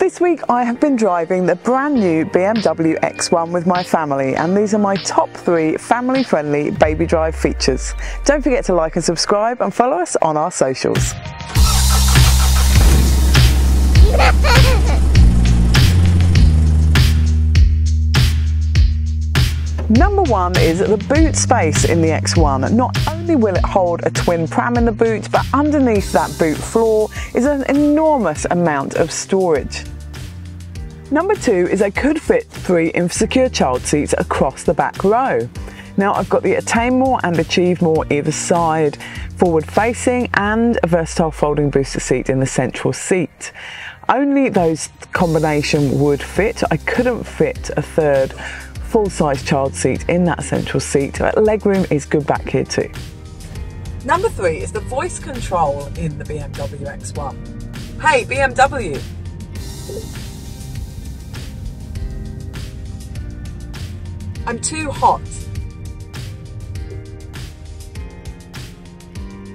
This week I have been driving the brand new BMW X1 with my family, and these are my top 3 family friendly baby drive features. Don't forget to like and subscribe and follow us on our socials. Number 1 is the boot space in the X1. Not only will it hold a twin pram in the boot, but underneath that boot floor is an enormous amount of storage. Number 2 is I could fit 3 Infasecure child seats across the back row. Now I've got the Attain More and Achieve More either side, forward facing, and a versatile folding booster seat in the central seat. Only those combination would fit. I couldn't fit a third full-size child seat in that central seat, but legroom is good back here too. Number 3 is the voice control in the BMW X1. Hey BMW! I'm too hot.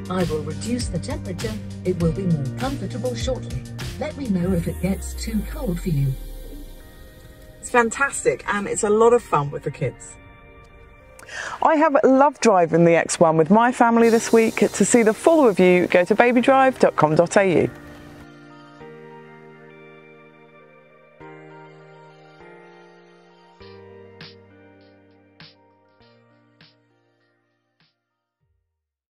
I will reduce the temperature. It will be more comfortable shortly. Let me know if it gets too cold for you. It's fantastic, and it's a lot of fun with the kids. I have loved driving the X1 with my family this week. To see the full review, go to BabyDrive.com.au.